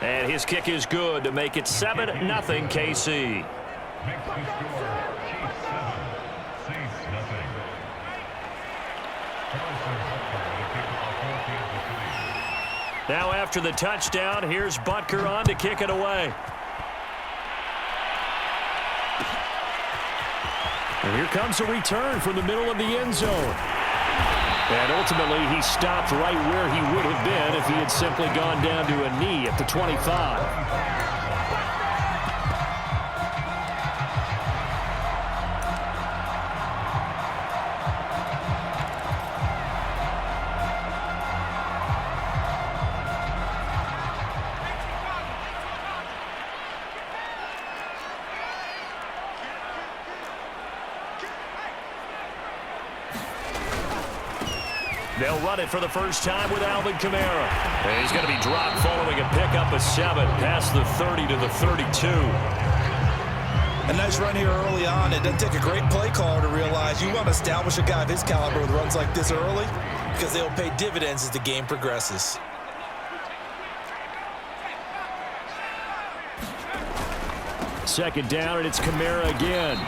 And his kick is good to make it 7-0 KC. Now after the touchdown, here's Butker on to kick it away. And here comes a return from the middle of the end zone. And ultimately, he stopped right where he would have been if he had simply gone down to a knee at the 25. They'll run it for the first time with Alvin Kamara. And he's going to be dropped following a pickup of 7 past the 30 to the 32. A nice run here early on. It doesn't take a great play caller to realize you want to establish a guy of his caliber with runs like this early because they'll pay dividends as the game progresses. Second down, and it's Kamara again.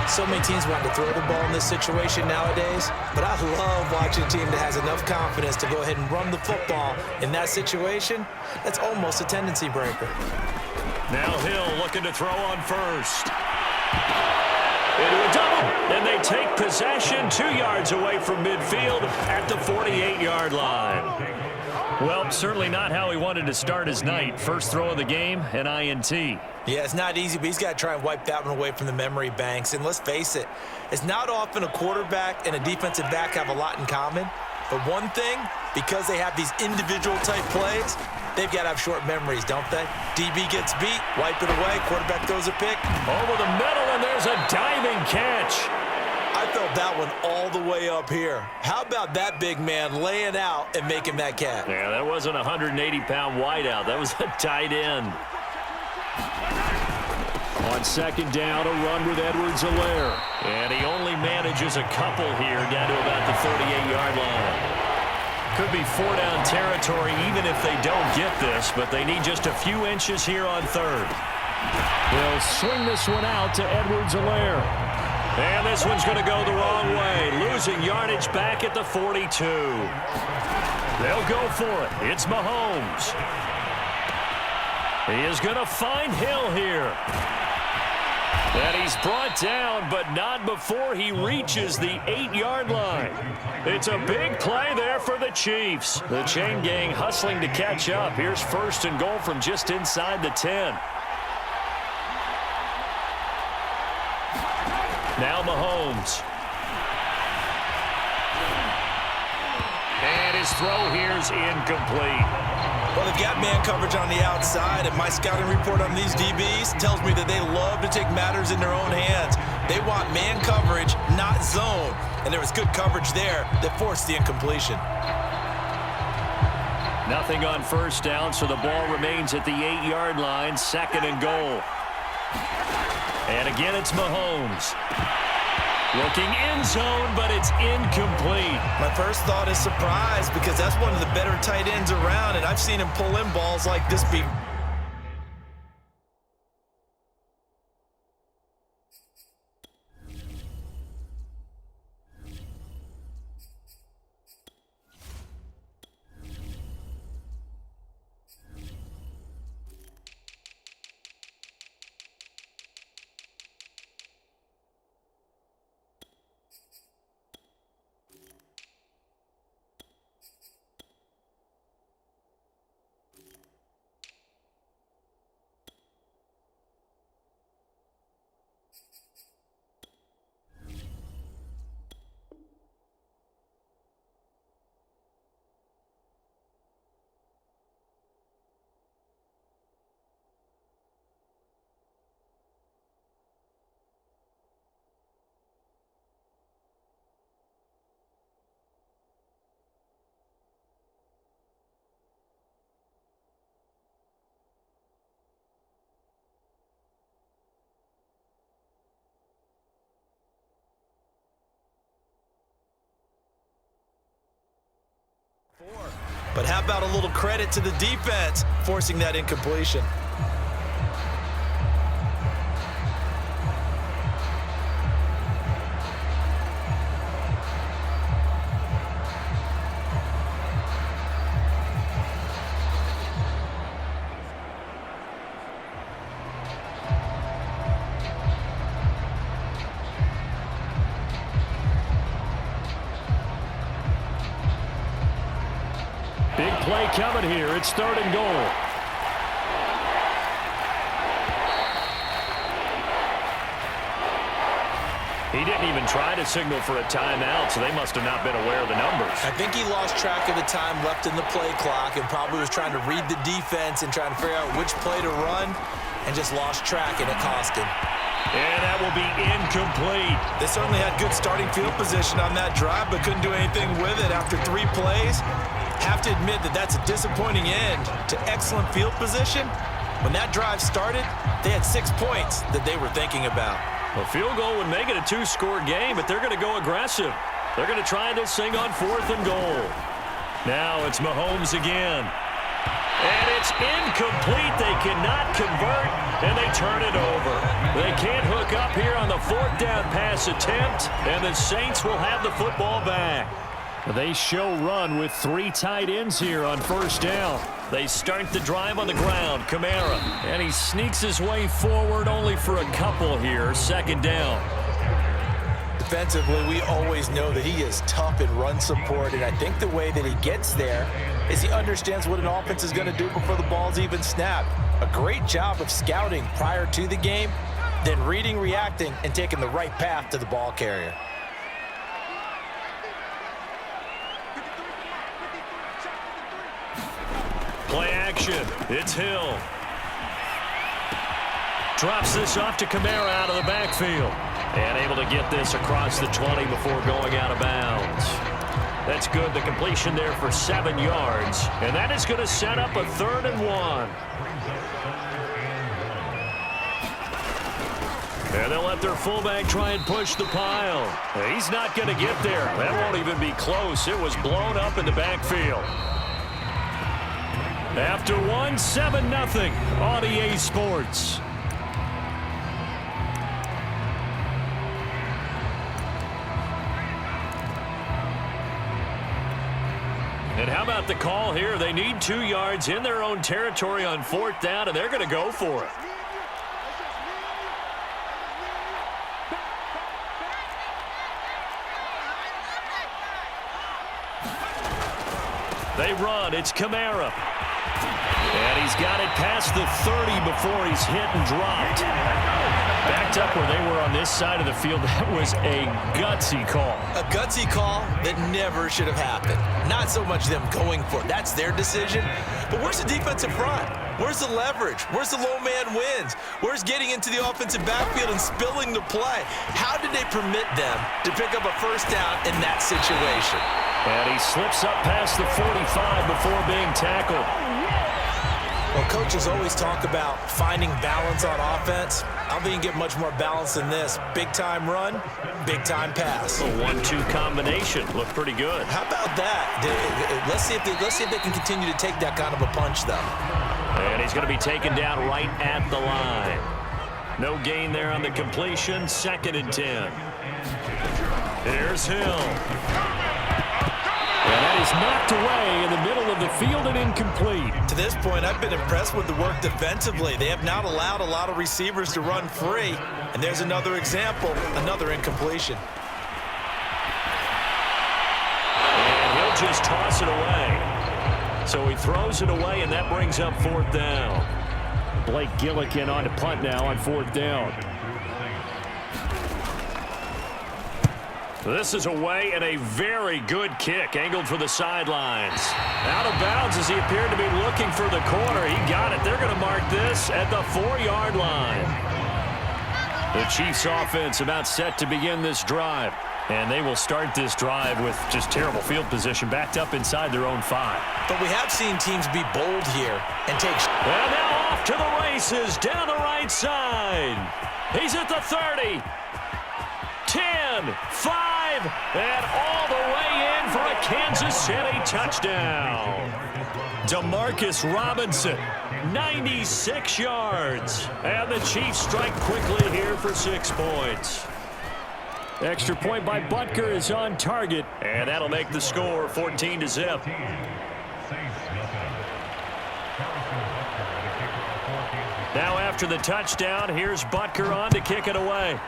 So many teams want to throw the ball in this situation nowadays, but I love watching a team that has enough confidence to go ahead and run the football in that situation. That's almost a tendency breaker. Now Hill looking to throw on first. Into a double, and they take possession 2 yards away from midfield at the 48-yard line. Well, certainly not how he wanted to start his night. First throw of the game, an INT. Yeah, it's not easy, but he's got to try and wipe that one away from the memory banks. And let's face it, it's not often a quarterback and a defensive back have a lot in common. But one thing, because they have these individual type plays, they've got to have short memories, don't they? DB gets beat, wipe it away, quarterback throws a pick. Over the middle, and there's a diving catch. I felt that one all the way up here. How about that big man laying out and making that catch? Yeah, that wasn't a 180-pound wideout. That was a tight end. On second down, a run with Edwards-Helaire. And he only manages a couple here down to about the 38-yard line. Could be 4-down territory even if they don't get this, but they need just a few inches here on third. They'll swing this one out to Edwards-Helaire. And this one's going to go the wrong way, losing yardage back at the 42. They'll go for it. It's Mahomes. He is going to find Hill here. And he's brought down, but not before he reaches the 8-yard line. It's a big play there for the Chiefs. The chain gang hustling to catch up. Here's first and goal from just inside the 10. Now Mahomes. And his throw here's incomplete. Well, they've got man coverage on the outside, and my scouting report on these DBs tells me that they love to take matters in their own hands. They want man coverage, not zone. And there was good coverage there that forced the incompletion. Nothing on first down, so the ball remains at the 8-yard line, second and goal. And again, it's Mahomes. Looking in zone, but it's incomplete. My first thought is surprise because that's one of the better tight ends around, and I've seen him pull in balls like this before. But how about a little credit to the defense forcing that incompletion? Big play coming here. It's 3rd and goal. He didn't even try to signal for a timeout, so they must have not been aware of the numbers. I think he lost track of the time left in the play clock and probably was trying to read the defense and trying to figure out which play to run and just lost track, and it cost him. And that will be incomplete. They certainly had good starting field position on that drive, but couldn't do anything with it after 3 plays. Have to admit that that's a disappointing end to excellent field position. When that drive started, they had 6 points that they were thinking about. A field goal would make it a 2-score game, but they're going to go aggressive. They're going to try this thing on 4th and goal. Now it's Mahomes again. And it's incomplete. They cannot convert, and they turn it over. They can't hook up here on the 4th down pass attempt, and the Saints will have the football back. They show run with 3 tight ends here on 1st down. They start the drive on the ground. Kamara. And he sneaks his way forward only for a couple here. 2nd down. Defensively, we always know that he is tough in run support, and I think the way that he gets there is he understands what an offense is going to do before the ball's even snapped. A great job of scouting prior to the game, then reading, reacting, and taking the right path to the ball carrier. Play action. It's Hill. Drops this off to Kamara out of the backfield. And able to get this across the 20 before going out of bounds. That's good. The completion there for 7 yards. And that is going to set up a 3rd and 1. And they'll let their fullback try and push the pile. He's not going to get there. That won't even be close. It was blown up in the backfield. After 1, 7-0 on EA Sports. And how about the call here? They need 2 yards in their own territory on 4th down, and they're going to go for it. They run. It's Kamara. And he's got it past the 30 before he's hit and dropped. Backed up where they were on this side of the field. That was a gutsy call. A gutsy call that never should have happened. Not so much them going for it. That's their decision. But where's the defensive front? Where's the leverage? Where's the low man wins? Where's getting into the offensive backfield and spilling the play? How did they permit them to pick up a 1st down in that situation? And he slips up past the 45 before being tackled. Well, coaches always talk about finding balance on offense. I don't think you can get much more balance than this. Big-time run, big-time pass. A 1-2 combination. Looked pretty good. How about that? Let's see if they can continue to take that kind of a punch, though. And he's going to be taken down right at the line. No gain there on the completion. 2nd and 10. Here's Hill. And that is knocked away in the middle of the field and incomplete. To this point, I've been impressed with the work defensively. They have not allowed a lot of receivers to run free. And there's another example, another incompletion. And he'll just toss it away. So he throws it away, and that brings up 4th down. Blake Gillikin on to punt now on 4th down. This is away and a very good kick, angled for the sidelines. Out of bounds as he appeared to be looking for the corner. He got it. They're going to mark this at the 4-yard line. The Chiefs offense about set to begin this drive. And they will start this drive with just terrible field position, backed up inside their own 5. But we have seen teams be bold here and take... And now off to the races down the right side. He's at the 30. 10, 5, and all the way in in for a Kansas City touchdown. Demarcus Robinson, 96 yards. And the Chiefs strike quickly here for 6 points. Extra point by Butker is on target. And that'll make the score 14-0. Now after the touchdown, here's Butker on to kick it away.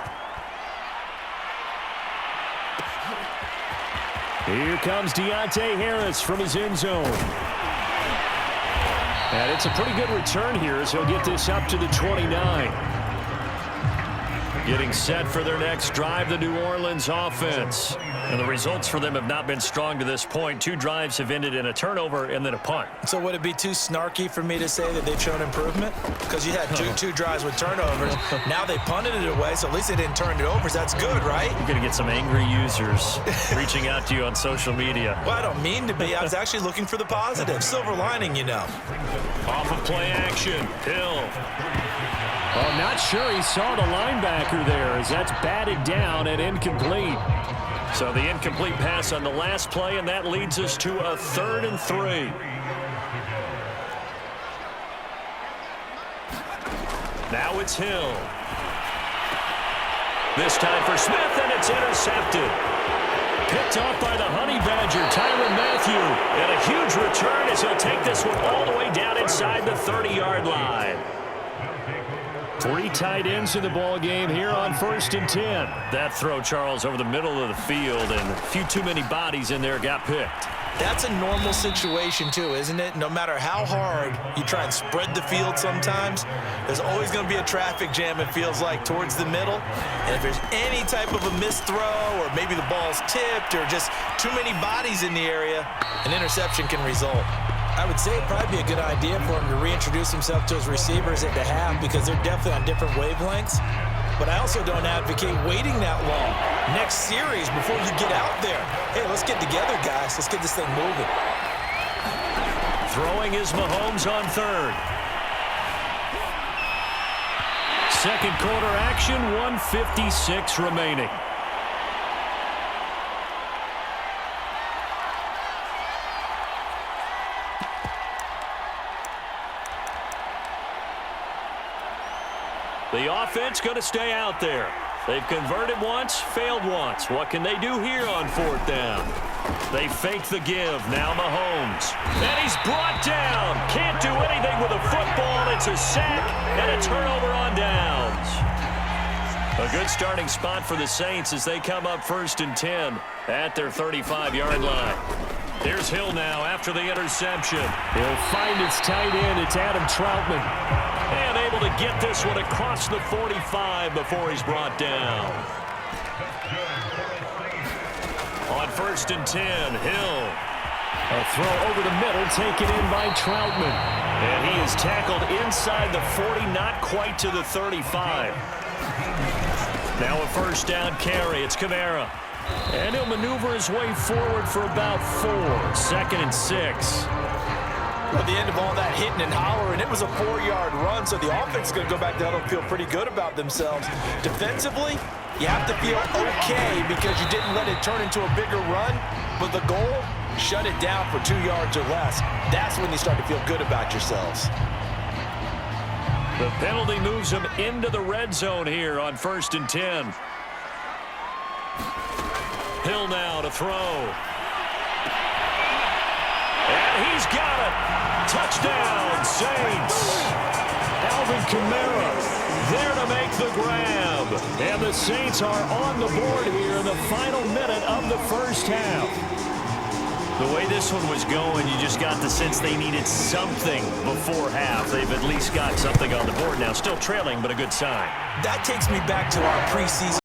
Here comes Deontay Harris from his end zone. And it's a pretty good return here as he'll get this up to the 29. Getting set for their next drive, the New Orleans offense. And the results for them have not been strong to this point. 2 drives have ended in a turnover and then a punt. So would it be too snarky for me to say that they've shown improvement? Because you had two drives with turnovers. Now they punted it away, so at least they didn't turn it over. So that's good, right? You're going to get some angry users reaching out to you on social media. Well, I don't mean to be. I was actually looking for the positive. Silver lining, you know. Off of play action. Hill. Well, not sure he saw the linebacker there as that's batted down and incomplete. So the incomplete pass on the last play, and that leads us to a 3rd and 3. Now it's Hill. This time for Smith, and it's intercepted. Picked off by the Honey Badger, Tyrann Mathieu. And a huge return as he'll take this one all the way down inside the 30-yard line. 3 tight ends in the ball game here on 1st and 10. That throw, Charles, over the middle of the field, and a few too many bodies in there got picked. That's a normal situation, too, isn't it? No matter how hard you try and spread the field sometimes, there's always going to be a traffic jam, it feels like, towards the middle. And if there's any type of a missed throw or maybe the ball's tipped or just too many bodies in the area, an interception can result. I would say it'd probably be a good idea for him to reintroduce himself to his receivers at the half because they're definitely on different wavelengths. But I also don't advocate waiting that long. Next series, before you get out there, hey, let's get together, guys. Let's get this thing moving. Throwing is Mahomes on 3rd. Second quarter action, 1:56 remaining. The offense going to stay out there. They've converted once, failed once. What can they do here on 4th down? They fake the give. Now Mahomes. And he's brought down. Can't do anything with a football. It's a sack and a turnover on downs. A good starting spot for the Saints as they come up 1st and 10 at their 35-yard line. Here's Hill now after the interception. He'll find his tight end. It's Adam Troutman. And able to get this one across the 45 before he's brought down. On 1st and 10, Hill. A throw over the middle, taken in by Troutman. And he is tackled inside the 40, not quite to the 35. Now a 1st down carry. It's Kamara. And he'll maneuver his way forward for about 4. 2nd and 6. At the end of all that hitting and hollering, it was a 4-yard run, so the offense is going to go back down and feel pretty good about themselves. Defensively, you have to feel okay because you didn't let it turn into a bigger run, but the goal, shut it down for 2 yards or less. That's when you start to feel good about yourselves. The penalty moves them into the red zone here on 1st and 10. Hill now to throw. And he's got it. Touchdown, Saints. Alvin Kamara there to make the grab. And the Saints are on the board here in the final minute of the 1st half. The way this one was going, you just got the sense they needed something before half. They've at least got something on the board now. Still trailing, but a good sign. That takes me back to our preseason